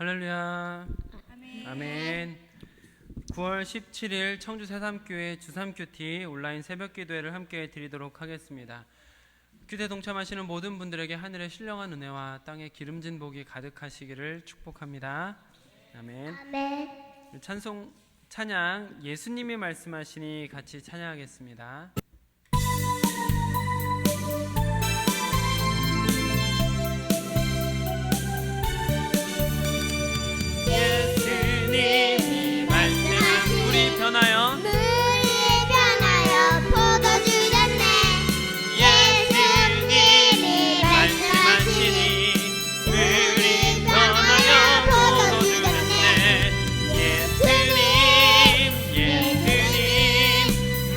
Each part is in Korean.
할렐루야. 아멘. 9월 17일 청주 새삼교회 주삼큐티 온라인 새벽기도회를 함께 드리도록 하겠습니다. 큐티에 동참하시는 모든 분들에게 하늘의 신령한 은혜와 땅의 기름진 복이 가득하시기를 축복합니다. 아멘. 아멘. 찬양 예수님이 말씀하시니 같이 찬양하겠습니다. 예수님이 말씀하시니 물이 변하여 포도주 됐네. 예수님이 말씀하시니 물이 변하여 포도주 됐네. 예수님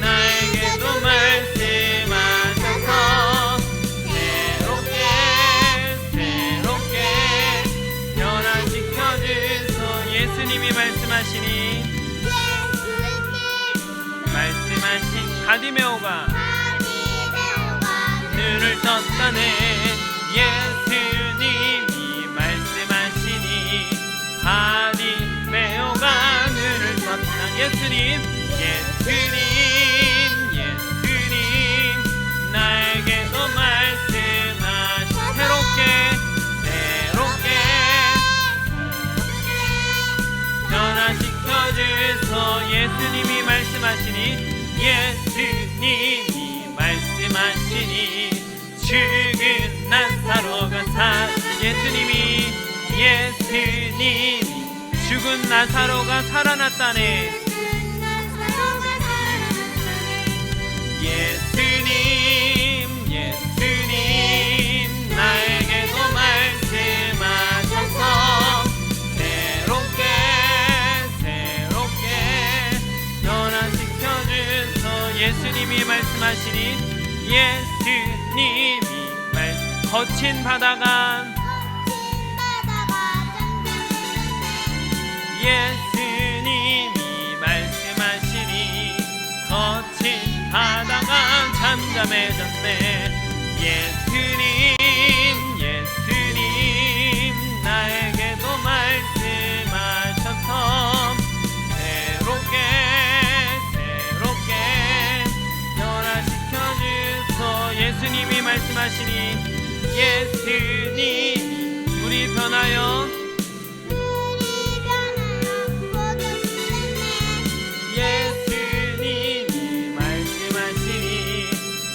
나에게도 말씀하셔서 새롭게 변화시켜 주소. 예수님이 말씀하시니 말씀하신 바디메오가 눈을 떴다네. 예수님이 말씀하시니 바디메오가 눈을 떴다. 예수님 나에게도 말씀하시 새롭게 변화시켜 주소. 예수님이 말씀하시니 예수님이 말씀하시니 죽은 나사로가 예수님이 죽은 나사로가 살아났다네. 예수님 나에게도 말씀하셔서 새롭게 변화시켜 주소. 예수님이 말씀하시니 거친 바다가 예수님이 말씀하시니 거친 바다가 잠잠해졌네. 예수님 나에게도 말씀하셔서 새롭게 변화시켜 주소. 예수님이 말씀하시니 예수님 물이 변하여 예수님이 말씀하시니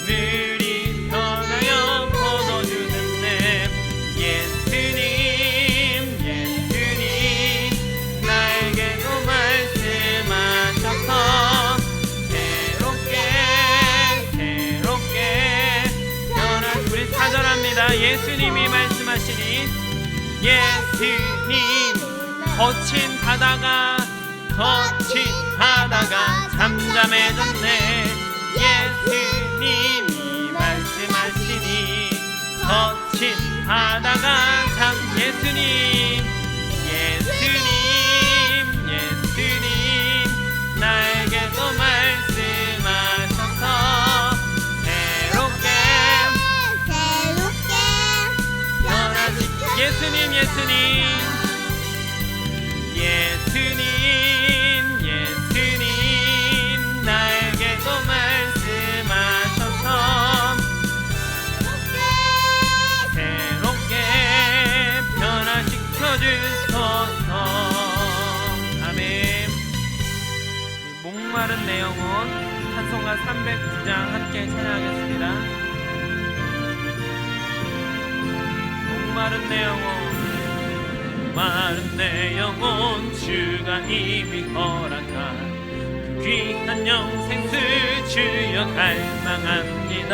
물이 변하여 포도주 됐네. 예수님 나에게도 말씀하셔서 새롭게 우리 사절합니다. 예수님이 말씀하시니 거친 바다가 잠잠해졌네. 예수님이 말씀하시니 거친 바다가 예수님 나에게도 말씀하셔서 새롭게 변화시켜 예수님 나에게도 말씀하셔서 새롭게 변화시켜 주소서. 아멘. 목마른 내 영혼 찬송가 309장 함께 찬양하겠습니다. 목마른 내 영혼 주가 이미 허락한 그 귀한 영생수 주여 갈망합니다.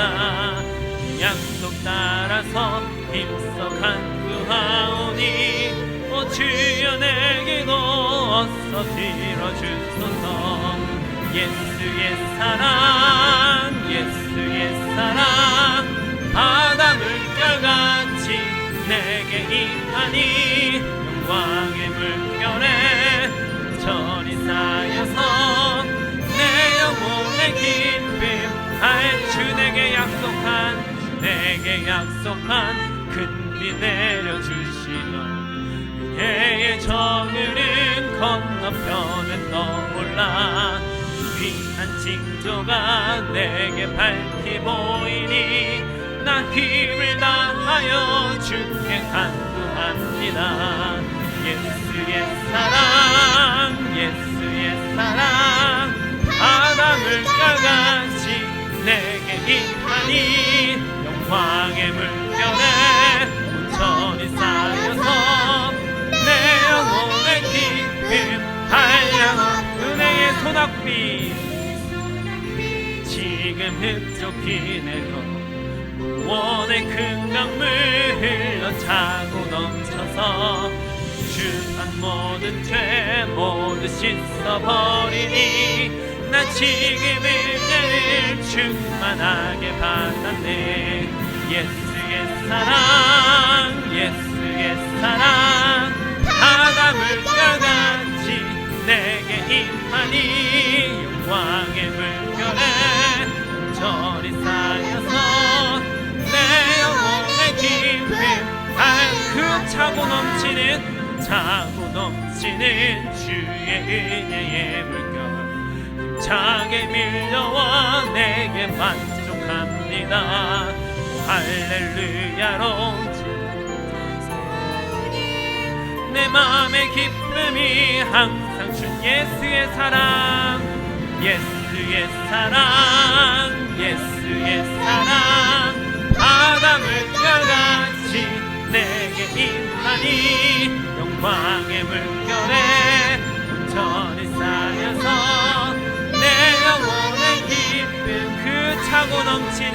약속 따라서 힘써 간구하오니 오 주여 내게도 어서 들어주소서. 예수의 사랑 바다 물결같이 내게 임하니 영광의 물결에 전이 쌓여서 내 영혼의 기쁨 주 내게 약속한 큰 비 내려주시며 그대의 저들은 건너편에 떠올라 귀한 징조가 내게 밝히 보이니 나 힘을 다하여 주께 간구합니다. 예수의 사랑 예수의 사랑 바다물 가같이 내게 임하니 영광의 물결에 온전히 쌓여서 내 영혼의 깊은 한량한 은혜의 소낙비 지금 흡족히 내려 원의 큰 강물 흘러 차고 넘쳐서 주한 모든 죄 모두 씻어버리니 나 지금 은혜를 충만하게 받았네. 예수의 사랑 예수의 사랑 바다 물결같이 내게 임하니 영광의 물결에 온전히 쌓여서 내 영혼의 깊은 그 차고 넘치는 주의 은혜의 물결 차게 밀려와 내게 만족합니다. 할렐루야로 내 마음의 기쁨이 항상 주 예수의 사랑 예수의 사랑 예수의 사랑 바다 물결같이 내게 임하니 영광의 물결에 온전히 쌓여서 내 영혼의 기쁨 그 차고 넘치는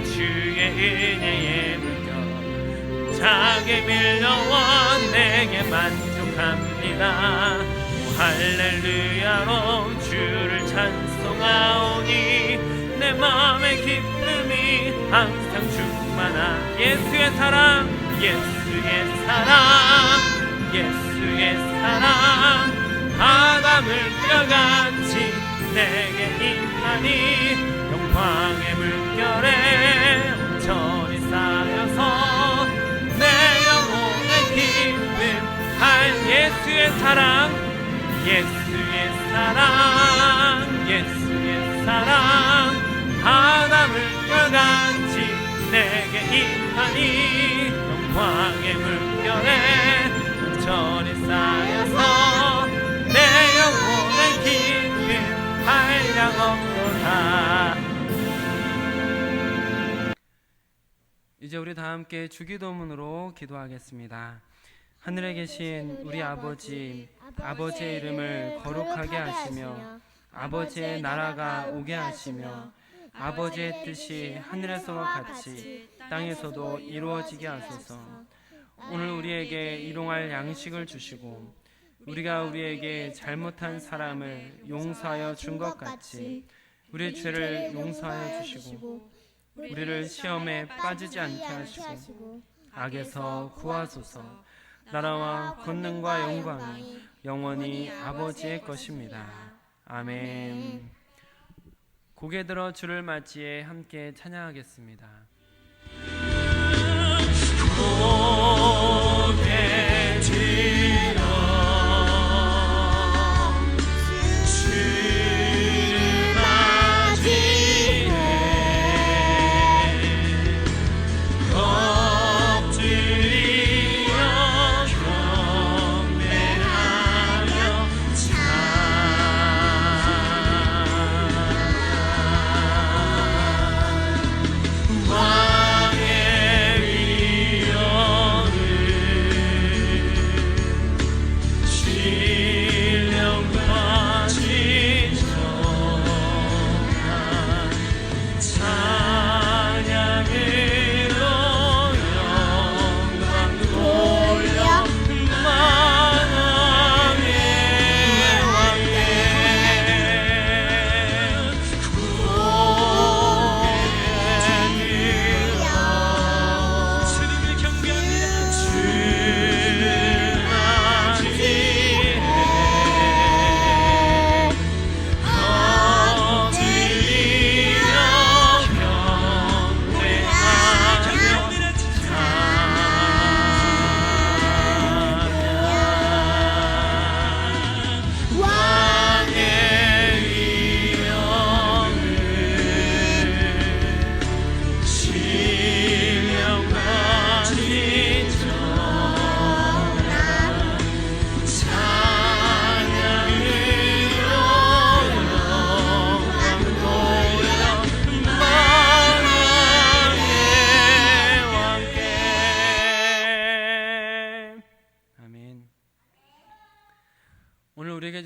주의 은혜의 물결 차게 밀려와 내게 만족합니다. 할렐루야로 주를 찬송하오니 내 마음의 기쁨이 항상 충만한 예수의 사랑 예수의 사랑 예수의 사랑 바다 물결같이 내게 임하니 영광의 물결에 온전히 쌓여서 내 영혼의 기쁨 할 예수의 사랑 예수의 사랑 예수의 사랑 바다 물결같이 내게 임하니 영광의 물결에 온전히 쌓여서 내 영혼의 기쁨 한량없도다. 이제 우리 다 함께 주기도문으로 기도하겠습니다. 하늘에 계신 우리 아버지 아버지의 이름을 거룩하게 하시며 아버지의 나라가 오게 하시며 아버지의 뜻이 하늘에서와 같이 땅에서도 이루어지게 하소서. 오늘 우리에게 일용할 양식을 주시고 우리가 우리에게 잘못한 사람을 용서하여 준 것 같이 우리의 죄를 용서하여 주시고 우리를 시험에 빠지지 않게 하시고 악에서 구하소서. 나라와 권능과 영광이 영원히 아버지의 것입니다. 아멘. 고개 들어 주를 맞이해 함께 찬양하겠습니다. 고개 들어 주를 맞이해 엎드려 경배하며 왕의 위엄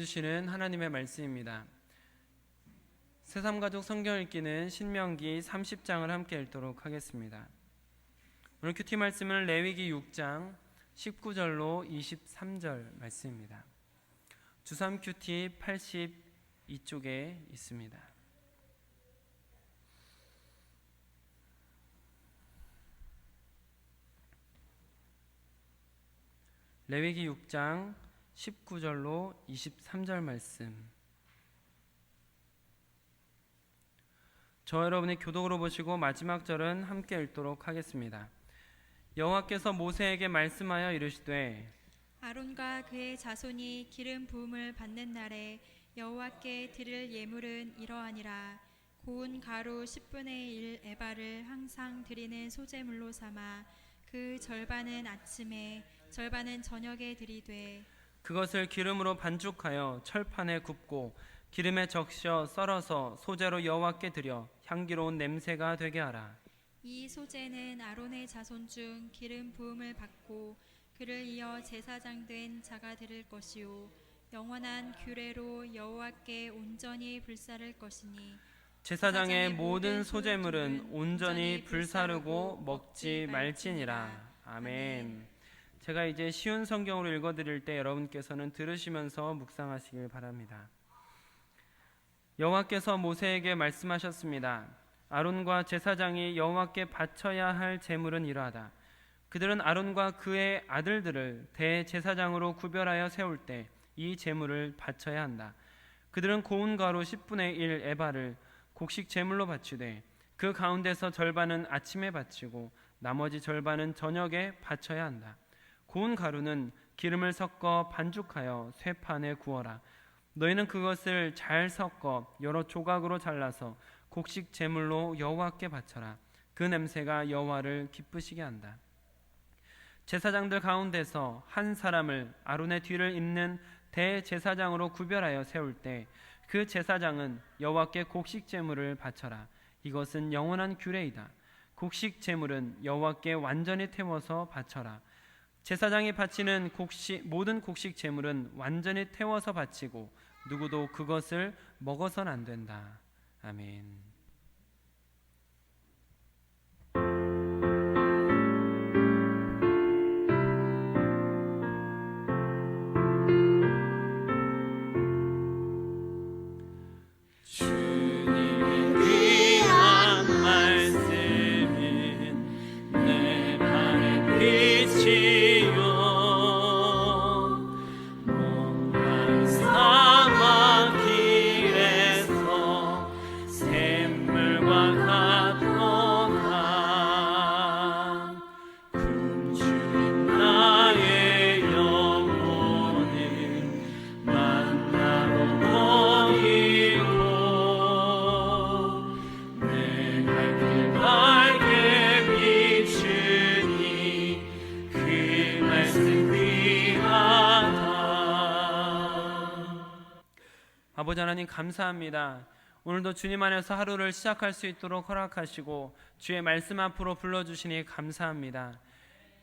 주시는 하나님의 말씀입니다. 새삼가족 성경 읽기는 신명기 30장을 함께 읽도록 하겠습니다. 오늘 큐티 말씀은 레위기 6장 19절로 23절 말씀입니다. 주삼 큐티 82쪽에 있습니다. 레위기 6장 19절로 23절 말씀. 저 여러분이 교독으로 보시고 마지막 절은 함께 읽도록 하겠습니다. 여호와께서 모세에게 말씀하여 이르시되 아론과 그의 자손이 기름 부음을 받는 날에 여호와께 드릴 예물은 이러하니라. 고운 가루 10분의 1 에바를 항상 드리는 소제물로 삼아 그 절반은 아침에 절반은 저녁에 드리되 그것을 기름으로 반죽하여 철판에 굽고 기름에 적셔 썰어서 소제로 여호와께 드려 향기로운 냄새가 되게 하라. 이 소제는 아론의 자손 중 기름 부음을 받고 그를 이어 제사장 된 자가 드릴 것이요 영원한 규례로 여호와께 온전히 불사를 것이니 제사장의 모든 소제물은 온전히 불사르고 먹지 말지니라. 아멘. 제가 이제 쉬운 성경으로 읽어드릴 때 여러분께서는 들으시면서 묵상하시길 바랍니다. 여호와께서 모세에게 말씀하셨습니다. 아론과 제사장이 여호와께 바쳐야 할 제물은 이러하다. 그들은 아론과 그의 아들들을 대제사장으로 구별하여 세울 때 이 제물을 바쳐야 한다. 그들은 고운 가루 10분의 1 에바를 곡식 제물로 바치되 그 가운데서 절반은 아침에 바치고 나머지 절반은 저녁에 바쳐야 한다. 고운 가루는 기름을 섞어 반죽하여 쇠판에 구워라. 너희는 그것을 잘 섞어 여러 조각으로 잘라서 곡식 제물로 여호와께 바쳐라. 그 냄새가 여호와를 기쁘시게 한다. 제사장들 가운데서 한 사람을 아론의 뒤를 잇는 대제사장으로 구별하여 세울 때 그 제사장은 여호와께 곡식 제물을 바쳐라. 이것은 영원한 규례이다. 곡식 제물은 여호와께 완전히 태워서 바쳐라. 제사장이 바치는 모든 곡식 제물은 완전히 태워서 바치고 누구도 그것을 먹어서는 안 된다. 아멘. 아버지 하나님 감사합니다. 오늘도 주님 안에서 하루를 시작할 수 있도록 허락하시고 주의 말씀 앞으로 불러주시니 감사합니다.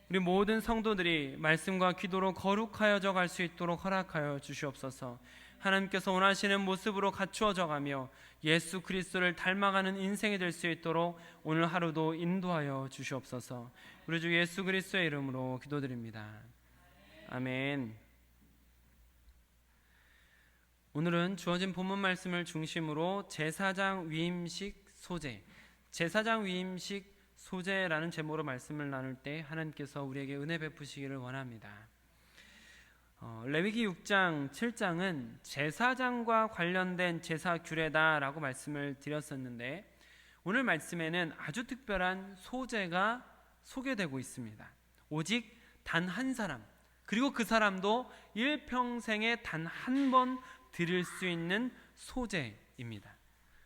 우리 모든 성도들이 말씀과 기도로 거룩하여져 갈 수 있도록 허락하여 주시옵소서. 하나님께서 원하시는 모습으로 갖추어져 가며 예수 그리스도를 닮아가는 인생이 될 수 있도록 오늘 하루도 인도하여 주시옵소서. 우리 주 예수 그리스도의 이름으로 기도드립니다. 아멘. 오늘은 주어진 본문 말씀을 중심으로 제사장 위임식 소제, 제사장 위임식 소제라는 제목으로 말씀을 나눌 때 하나님께서 우리에게 은혜 베푸시기를 원합니다. 레위기 6장, 7장은 제사장과 관련된 제사 규례다라고 말씀을 드렸었는데 오늘 말씀에는 아주 특별한 소제가 소개되고 있습니다. 오직 단 한 사람, 그리고 그 사람도 일평생에 단 한 번 드릴 수 있는 소제입니다.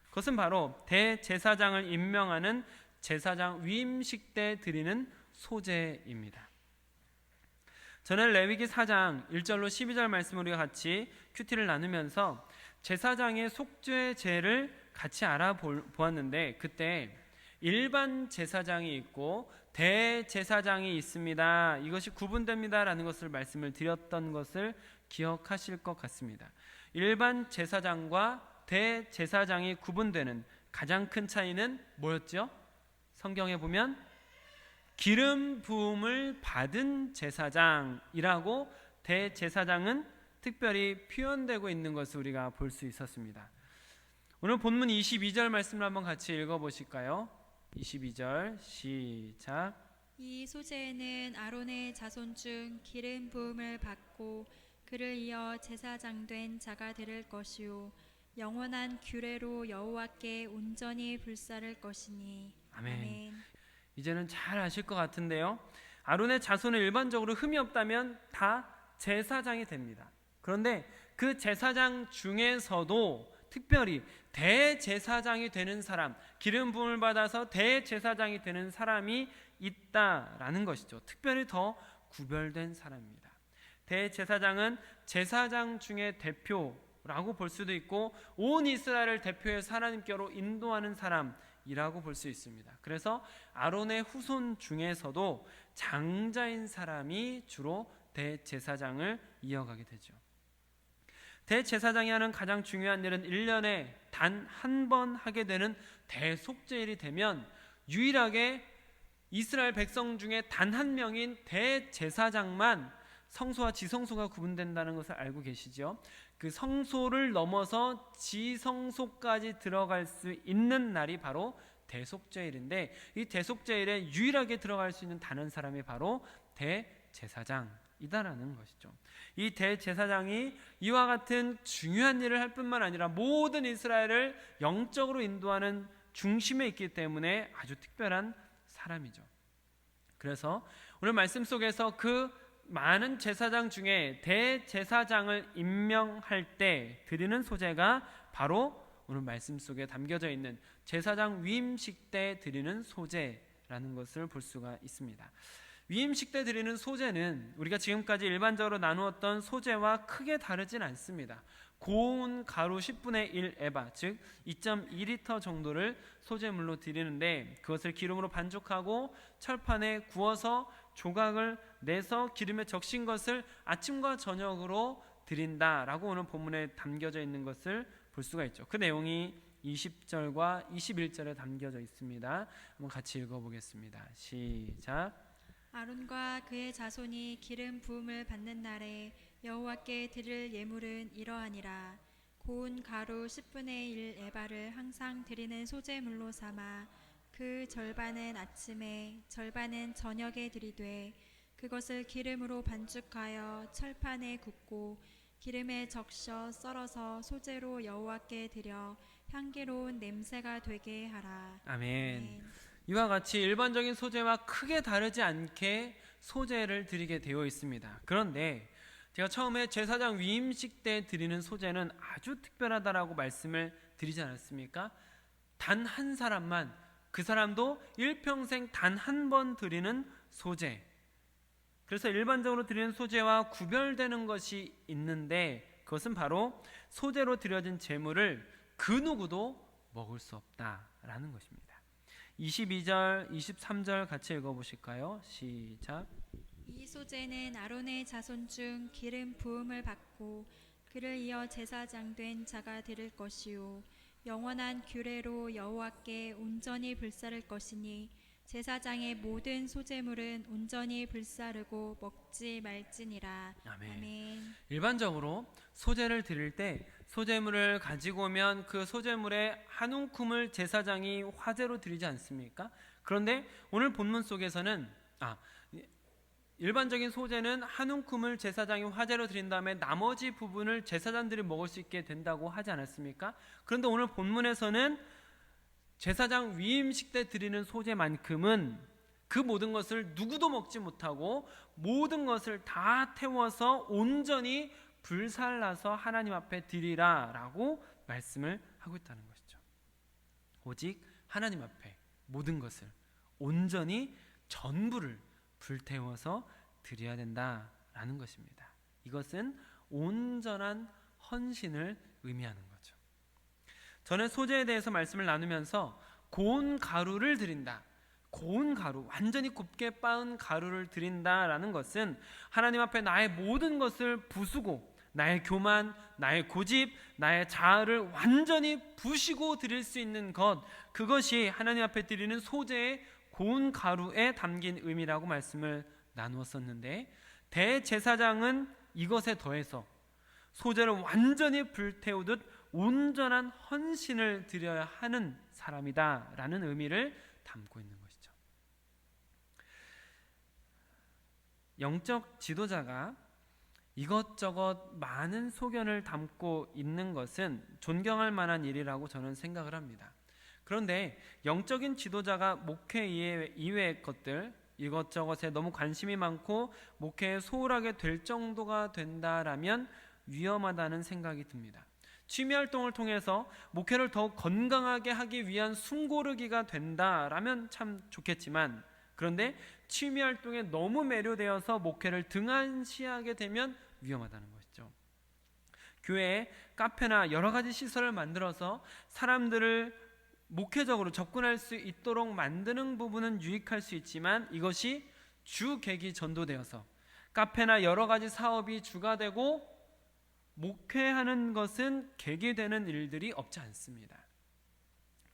그것은 바로 대제사장을 임명하는 제사장 위임식 때 드리는 소제입니다. 저는 레위기 4장 1절로 12절 말씀을 우리가 같이 큐티를 나누면서 제사장의 속죄제를 같이 알아보았는데 그때 일반 제사장이 있고 대제사장이 있습니다. 이것이 구분됩니다라는 것을 말씀을 드렸던 것을 기억하실 것 같습니다. 일반 제사장과 대제사장이 구분되는 가장 큰 차이는 뭐였죠? 성경에 보면 기름 부음을 받은 제사장이라고 대제사장은 특별히 표현되고 있는 것을 우리가 볼 수 있었습니다. 오늘 본문 22절 말씀을 한번 같이 읽어보실까요? 22절 시작. 이 소재에는 아론의 자손 중 기름 부음을 받고 그를 이어 제사장 된 자가 들을 것이요 영원한 규례로 여호와께 온전히 불사를 것이니. 아멘. 이제는 잘 아실 것 같은데요. 아론의 자손은 일반적으로 흠이 없다면 다 제사장이 됩니다. 그런데 그 제사장 중에서도 특별히 대제사장이 되는 사람, 기름 부음을 받아서 대제사장이 되는 사람이 있다라는 것이죠. 특별히 더 구별된 사람입니다. 대제사장은 제사장 중에 대표라고 볼 수도 있고 온 이스라엘을 대표해서 하나님께로 인도하는 사람이라고 볼 수 있습니다. 그래서 아론의 후손 중에서도 장자인 사람이 주로 대제사장을 이어가게 되죠. 대제사장이 하는 가장 중요한 일은 1년에 단 한 번 하게 되는 대속죄일이 되면 유일하게 이스라엘 백성 중에 단 한 명인 대제사장만 성소와 지성소가 구분된다는 것을 알고 계시죠? 그 성소를 넘어서 지성소까지 들어갈 수 있는 날이 바로 대속죄일인데 이 대속죄일에 유일하게 들어갈 수 있는 단 한 사람이 바로 대제사장이다라는 것이죠. 이 대제사장이 이와 같은 중요한 일을 할 뿐만 아니라 모든 이스라엘을 영적으로 인도하는 중심에 있기 때문에 아주 특별한 사람이죠. 그래서 오늘 말씀 속에서 그 많은 제사장 중에 대제사장을 임명할 때 드리는 소제가 바로 오늘 말씀 속에 담겨져 있는 제사장 위임식 때 드리는 소제라는 것을 볼 수가 있습니다. 위임식 때 드리는 소제는 우리가 지금까지 일반적으로 나누었던 소제와 크게 다르진 않습니다. 고운 가루 10분의 1 에바, 즉 2.2리터 정도를 소제물로 드리는데 그것을 기름으로 반죽하고 철판에 구워서 조각을 내서 기름에 적신 것을 아침과 저녁으로 드린다라고 오늘 본문에 담겨져 있는 것을 볼 수가 있죠. 그 내용이 20절과 21절에 담겨져 있습니다. 한번 같이 읽어보겠습니다. 시작. 아론과 그의 자손이 기름 부음을 받는 날에 여호와께 드릴 예물은 이러하니라. 고운 가루 10분의 1 에바를 항상 드리는 소제물로 삼아 그 절반은 아침에 절반은 저녁에 드리되 그것을 기름으로 반죽하여 철판에 굽고 기름에 적셔 썰어서 소제로 여호와께 드려 향기로운 냄새가 되게 하라. 아멘. 이와 같이 일반적인 소제와 크게 다르지 않게 소제를 드리게 되어 있습니다. 그런데 제가 처음에 제사장 위임식 때 드리는 소제는 아주 특별하다라고 말씀을 드리지 않았습니까? 단 한 사람만, 그 사람도 일평생 단 한 번 드리는 소제. 그래서 일반적으로 드리는 소제와 구별되는 것이 있는데 그것은 바로 소제로 드려진 제물을 그 누구도 먹을 수 없다라는 것입니다. 22절, 23절 같이 읽어보실까요? 시작. 이 소제는 아론의 자손 중 기름 부음을 받고 그를 이어 제사장 된 자가 드릴 것이요 영원한 규례로 여호와께 온전히 불사를 것이니 제사장의 모든 소제물은 온전히 불사르고 먹지 말지니라. 아멘. 일반적으로 소제를 드릴 때 소제물을 가지고 오면 그 소제물의 한 움큼을 제사장이 화제로 드리지 않습니까? 그런데 오늘 본문 속에서는 일반적인 소제는 한 움큼을 제사장이 화제로 드린 다음에 나머지 부분을 제사장들이 먹을 수 있게 된다고 하지 않았습니까? 그런데 오늘 본문에서는 제사장 위임식 때 드리는 소제만큼은 그 모든 것을 누구도 먹지 못하고 모든 것을 다 태워서 온전히 불살라서 하나님 앞에 드리라라고 말씀을 하고 있다는 것이죠. 오직 하나님 앞에 모든 것을 온전히 전부를 불태워서 드려야 된다라는 것입니다. 이것은 온전한 헌신을 의미하는 거죠. 저는 소제에 대해서 말씀을 나누면서 고운 가루를 드린다, 고운 가루, 완전히 곱게 빻은 가루를 드린다라는 것은 하나님 앞에 나의 모든 것을 부수고 나의 교만, 나의 고집, 나의 자아를 완전히 부시고 드릴 수 있는 것, 그것이 하나님 앞에 드리는 소재의 고운 가루에 담긴 의미라고 말씀을 나누었었는데, 대제사장은 이것에 더해서 소재를 완전히 불태우듯 온전한 헌신을 드려야 하는 사람이다 라는 의미를 담고 있는 것이죠. 영적 지도자가 이것저것 많은 소견을 담고 있는 것은 존경할 만한 일이라고 저는 생각을 합니다. 그런데 영적인 지도자가 목회 이외의 것들, 이것저것에 너무 관심이 많고 목회에 소홀하게 될 정도가 된다라면 위험하다는 생각이 듭니다. 취미활동을 통해서 목회를 더욱 건강하게 하기 위한 숨고르기가 된다라면 참 좋겠지만, 그런데 취미활동에 너무 매료되어서 목회를 등한시하게 되면 위험하다는 것이죠. 교회에 카페나 여러 가지 시설을 만들어서 사람들을 목회적으로 접근할 수 있도록 만드는 부분은 유익할 수 있지만, 이것이 주객이 전도되어서 카페나 여러 가지 사업이 주가 되고 목회하는 것은 객이 되는 일들이 없지 않습니다.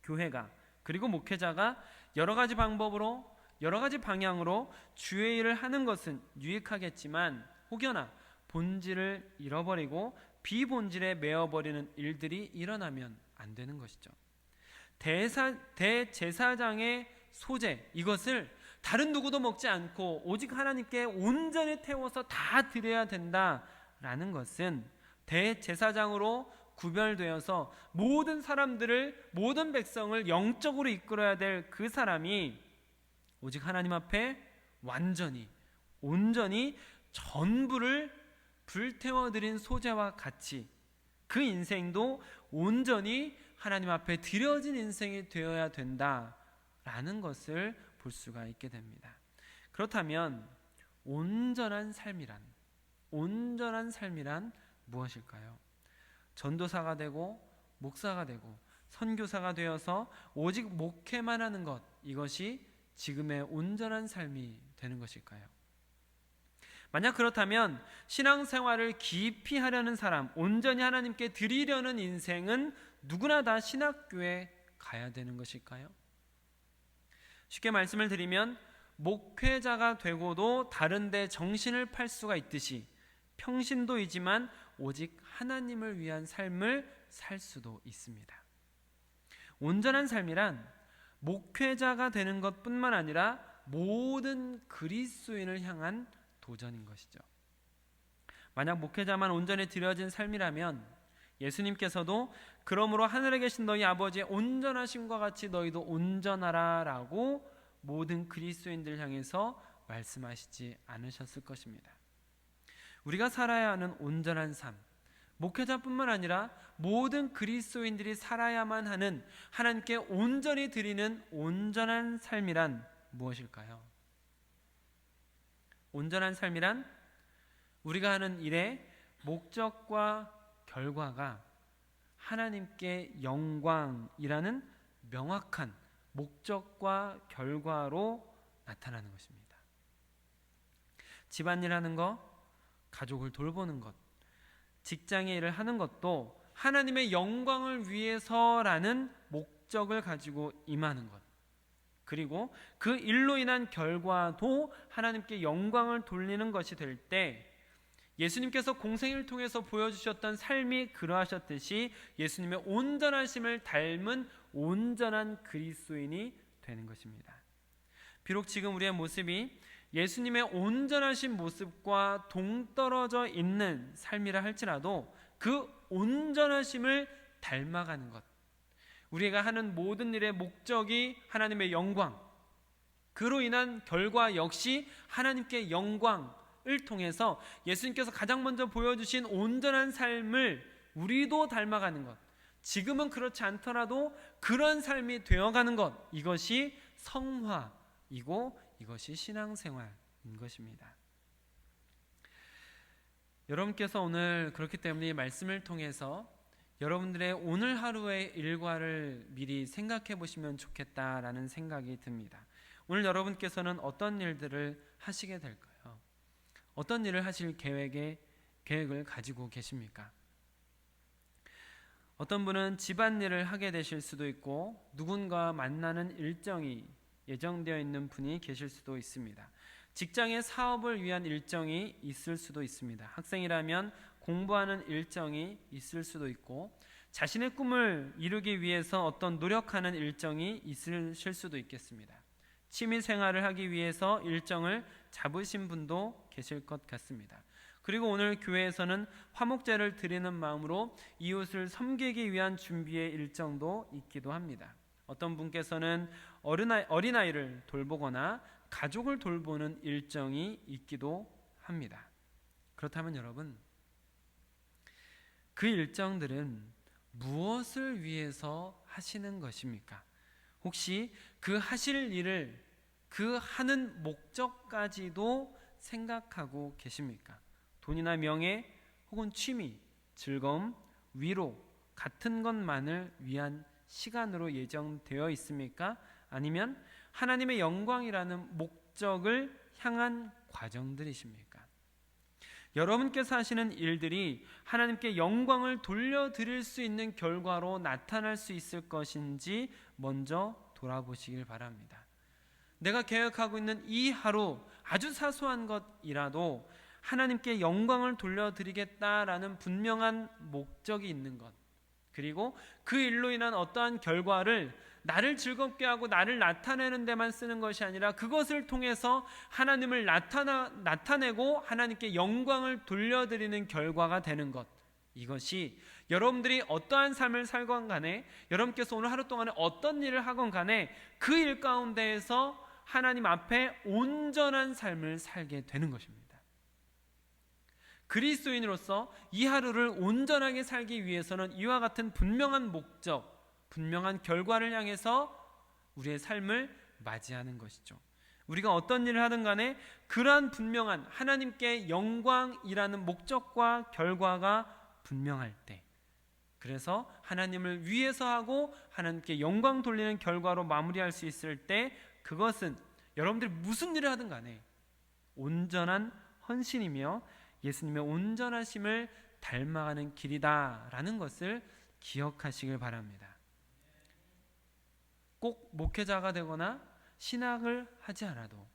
교회가, 그리고 목회자가 여러 가지 방법으로, 여러 가지 방향으로 주의 일을 하는 것은 유익하겠지만, 혹여나 본질을 잃어버리고 비본질에 매어버리는 일들이 일어나면 안 되는 것이죠. 대제사장의 소재, 이것을 다른 누구도 먹지 않고 오직 하나님께 온전히 태워서 다 드려야 된다라는 것은, 대제사장으로 구별되어서 모든 사람들을, 모든 백성을 영적으로 이끌어야 될 그 사람이 오직 하나님 앞에 완전히, 온전히 전부를 불태워드린 소재와 같이 그 인생도 온전히 하나님 앞에 드려진 인생이 되어야 된다라는 것을 볼 수가 있게 됩니다. 그렇다면 온전한 삶이란 무엇일까요? 전도사가 되고 목사가 되고 선교사가 되어서 오직 목회만 하는 것, 이것이 지금의 온전한 삶이 되는 것일까요? 만약 그렇다면 신앙생활을 깊이 하려는 사람, 온전히 하나님께 드리려는 인생은 누구나 다 신학교에 가야 되는 것일까요? 쉽게 말씀을 드리면, 목회자가 되고도 다른 데 정신을 팔 수가 있듯이 평신도이지만 오직 하나님을 위한 삶을 살 수도 있습니다. 온전한 삶이란 목회자가 되는 것뿐만 아니라 모든 그리스도인을 향한 도전인 것이죠. 만약 목회자만 온전히 드려진 삶이라면 예수님께서도 그러므로 하늘에 계신 너희 아버지의 온전하심과 같이 너희도 온전하라 라고 모든 그리스도인들 향해서 말씀하시지 않으셨을 것입니다. 우리가 살아야 하는 온전한 삶, 목회자뿐만 아니라 모든 그리스도인들이 살아야만 하는 하나님께 온전히 드리는 온전한 삶이란 무엇일까요? 온전한 삶이란 우리가 하는 일의 목적과 결과가 하나님께 영광이라는 명확한 목적과 결과로 나타나는 것입니다. 집안일 하는 것, 가족을 돌보는 것, 직장의 일을 하는 것도 하나님의 영광을 위해서라는 목적을 가지고 임하는 것, 그리고 그 일로 인한 결과도 하나님께 영광을 돌리는 것이 될 때, 예수님께서 공생을 통해서 보여주셨던 삶이 그러하셨듯이 예수님의 온전하심을 닮은 온전한 그리스도인이 되는 것입니다. 비록 지금 우리의 모습이 예수님의 온전하신 모습과 동떨어져 있는 삶이라 할지라도 그 온전하심을 닮아가는 것, 우리가 하는 모든 일의 목적이 하나님의 영광, 그로 인한 결과 역시 하나님께 영광을 통해서 예수님께서 가장 먼저 보여주신 온전한 삶을 우리도 닮아가는 것, 지금은 그렇지 않더라도 그런 삶이 되어가는 것, 이것이 성화이고 이것이 신앙생활인 것입니다. 여러분께서 오늘 그렇기 때문에 이 말씀을 통해서 여러분들의 오늘 하루의 일과를 미리 생각해 보시면 좋겠다라는 생각이 듭니다. 오늘 여러분께서는 어떤 일들을 하시게 될까요? 어떤 일을 하실 계획을 가지고 계십니까? 어떤 분은 집안일을 하게 되실 수도 있고 누군가 만나는 일정이 예정되어 있는 분이 계실 수도 있습니다. 직장의 사업을 위한 일정이 있을 수도 있습니다. 학생이라면 공부하는 일정이 있을 수도 있고 자신의 꿈을 이루기 위해서 어떤 노력하는 일정이 있으실 수도 있겠습니다. 취미 생활을 하기 위해서 일정을 잡으신 분도 계실 것 같습니다. 그리고 오늘 교회에서는 화목제를 드리는 마음으로 이웃을 섬기기 위한 준비의 일정도 있기도 합니다. 어떤 분께서는 어린아이를 돌보거나 가족을 돌보는 일정이 있기도 합니다. 그렇다면 여러분, 그 일정들은 무엇을 위해서 하시는 것입니까? 혹시 그 하실 일을 그 하는 목적까지도 생각하고 계십니까? 돈이나 명예 혹은 취미, 즐거움, 위로 같은 것만을 위한 시간으로 예정되어 있습니까? 아니면 하나님의 영광이라는 목적을 향한 과정들이십니까? 여러분께서 하시는 일들이 하나님께 영광을 돌려드릴 수 있는 결과로 나타날 수 있을 것인지 먼저 돌아보시길 바랍니다. 내가 계획하고 있는 이 하루 아주 사소한 것이라도 하나님께 영광을 돌려드리겠다라는 분명한 목적이 있는 것, 그리고 그 일로 인한 어떠한 결과를 나를 즐겁게 하고 나를 나타내는 데만 쓰는 것이 아니라 그것을 통해서 하나님을 나타내고 하나님께 영광을 돌려드리는 결과가 되는 것, 이것이 여러분들이 어떠한 삶을 살건 간에, 여러분께서 오늘 하루 동안에 어떤 일을 하건 간에 그 일 가운데에서 하나님 앞에 온전한 삶을 살게 되는 것입니다. 그리스도인으로서 이 하루를 온전하게 살기 위해서는 이와 같은 분명한 목적, 분명한 결과를 향해서 우리의 삶을 맞이하는 것이죠. 우리가 어떤 일을 하든 간에 그러한 분명한 하나님께 영광이라는 목적과 결과가 분명할 때, 그래서 하나님을 위해서 하고 하나님께 영광 돌리는 결과로 마무리할 수 있을 때, 그것은 여러분들이 무슨 일을 하든 간에 온전한 헌신이며 예수님의 온전하심을 닮아가는 길이다라는 것을 기억하시길 바랍니다. 꼭 목회자가 되거나 신학을 하지 않아도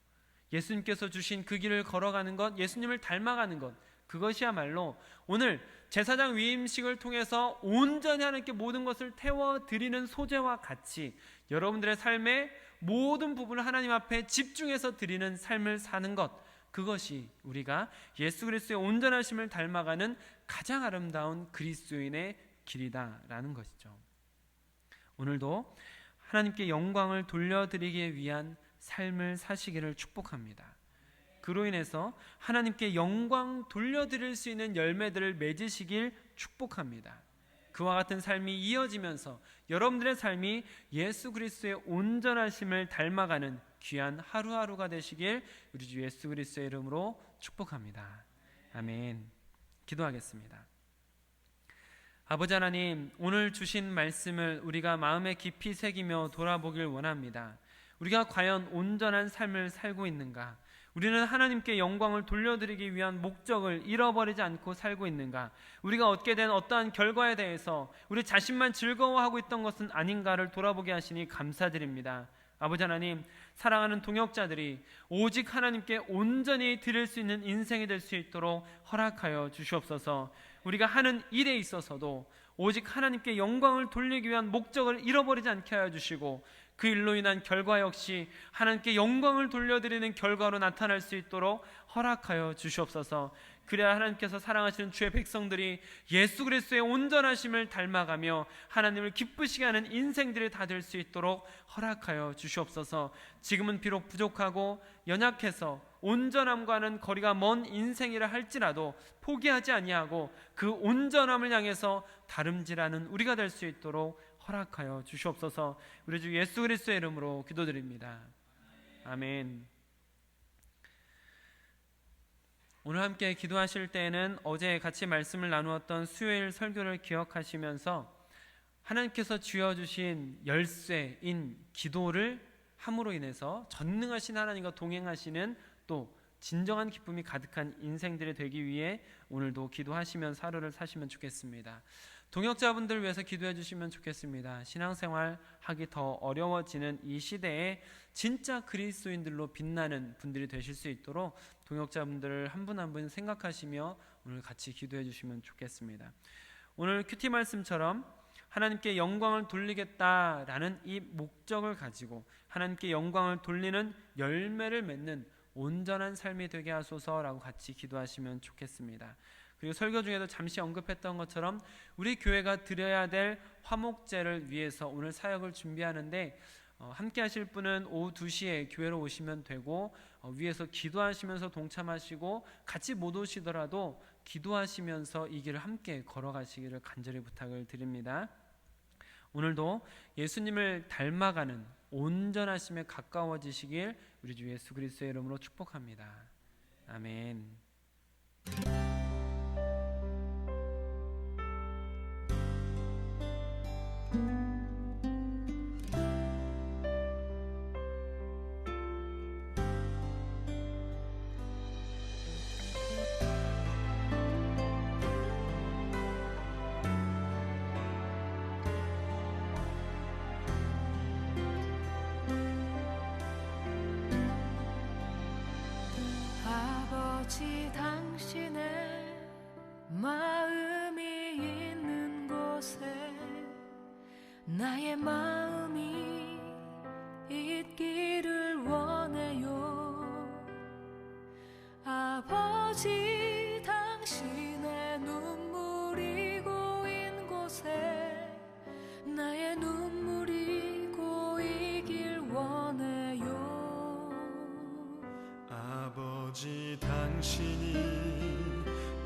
예수님께서 주신 그 길을 걸어가는 것, 예수님을 닮아가는 것, 그것이야말로 오늘 제사장 위임식을 통해서 온전히 하나님께 모든 것을 태워드리는 소재와 같이 여러분들의 삶의 모든 부분을 하나님 앞에 집중해서 드리는 삶을 사는 것, 그것이 우리가 예수 그리스도의 온전하심을 닮아가는 가장 아름다운 그리스도인의 길이다라는 것이죠. 오늘도 하나님께 영광을 돌려드리기 위한 삶을 사시기를 축복합니다. 그로 인해서 하나님께 영광 돌려드릴 수 있는 열매들을 맺으시길 축복합니다. 그와 같은 삶이 이어지면서 여러분들의 삶이 예수 그리스도의 온전하심을 닮아가는 귀한 하루하루가 되시길 우리 주 예수 그리스도의 이름으로 축복합니다. 아멘. 기도하겠습니다. 아버지 하나님, 오늘 주신 말씀을 우리가 마음에 깊이 새기며 돌아보길 원합니다. 우리가 과연 온전한 삶을 살고 있는가? 우리는 하나님께 영광을 돌려드리기 위한 목적을 잃어버리지 않고 살고 있는가? 우리가 얻게 된 어떠한 결과에 대해서 우리 자신만 즐거워하고 있던 것은 아닌가를 돌아보게 하시니 감사드립니다. 아버지 하나님, 사랑하는 동역자들이 오직 하나님께 온전히 드릴 수 있는 인생이 될 수 있도록 허락하여 주시옵소서. 우리가 하는 일에 있어서도 오직 하나님께 영광을 돌리기 위한 목적을 잃어버리지 않게 하여 주시고, 그 일로 인한 결과 역시 하나님께 영광을 돌려드리는 결과로 나타날 수 있도록 허락하여 주시옵소서. 그래야 하나님께서 사랑하시는 주의 백성들이 예수 그리스도의 온전하심을 닮아가며 하나님을 기쁘시게 하는 인생들이 다 될 수 있도록 허락하여 주시옵소서. 지금은 비록 부족하고 연약해서 온전함과는 거리가 먼 인생이라 할지라도 포기하지 아니하고 그 온전함을 향해서 다름질하는 우리가 될 수 있도록 허락하여 주시옵소서. 우리 주 예수 그리스도의 이름으로 기도드립니다. 아멘. 오늘 함께 기도하실 때에는 어제 같이 말씀을 나누었던 수요일 설교를 기억하시면서 하나님께서 주어주신 열쇠인 기도를 함으로 인해서 전능하신 하나님과 동행하시는 또 진정한 기쁨이 가득한 인생들이 되기 위해 오늘도 기도하시면서 하루를 사시면 좋겠습니다. 동역자분들을 위해서 기도해 주시면 좋겠습니다. 신앙생활 하기 더 어려워지는 이 시대에 진짜 그리스도인들로 빛나는 분들이 되실 수 있도록 동역자분들을 한 분 한 분 생각하시며 오늘 같이 기도해 주시면 좋겠습니다. 오늘 큐티 말씀처럼 하나님께 영광을 돌리겠다라는 이 목적을 가지고 하나님께 영광을 돌리는 열매를 맺는 온전한 삶이 되게 하소서라고 같이 기도하시면 좋겠습니다. 그리고 설교 중에도 잠시 언급했던 것처럼 우리 교회가 드려야 될 화목제를 위해서 오늘 사역을 준비하는데 함께 하실 분은 오후 2시에 교회로 오시면 되고 위에서 기도하시면서 동참하시고 같이 못 오시더라도 기도하시면서 이 길을 함께 걸어가시기를 간절히 부탁을 드립니다. 오늘도 예수님을 닮아가는 온전하심에 가까워지시길 우리 주 예수 그리스도의 이름으로 축복합니다. 아멘. 아버지 당신의 마음이 있는 곳에 나의 마음이 있기를 원해요. 아버지 당신의 눈물이 고인 곳에 나의 눈물이 고이길 원해요. 아버지 당신이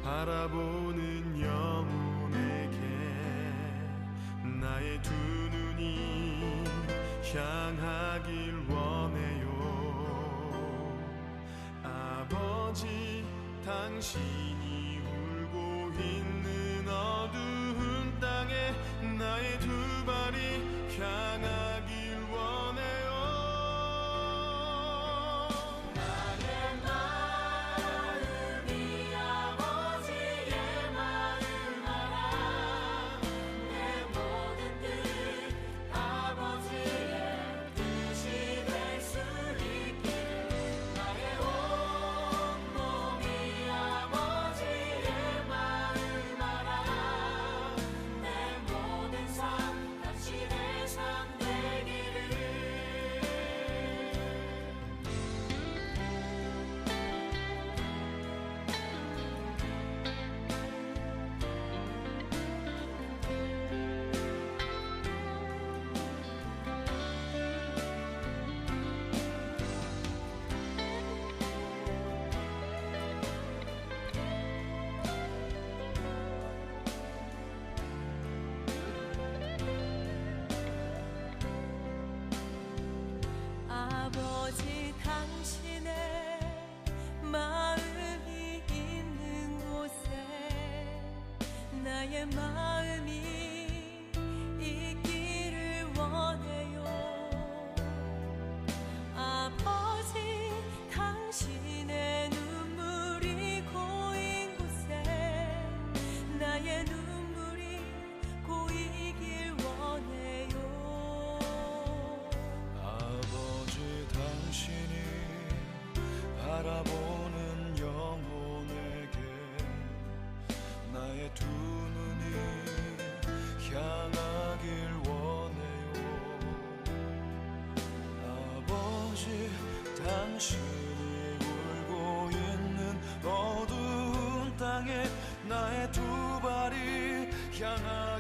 바라보는 영혼에게 나의 두 눈이 향하길 원해요. 아버지 당신이 울고 있는 어두운 땅에 나의 두 발이 향하길 원해요. 아버지 당신의 마음이 있는 곳에 나의 마음이 있기를 원해요. 아버지 당신의 눈물이 고인 곳에 나의 눈물이 고이길 원해요. 당신이 바라보는 영혼에게 나의 두 눈이 향하길 원해요. 아버지 당신이 울고 있는 어두운 땅에 나의 두 발이 향하길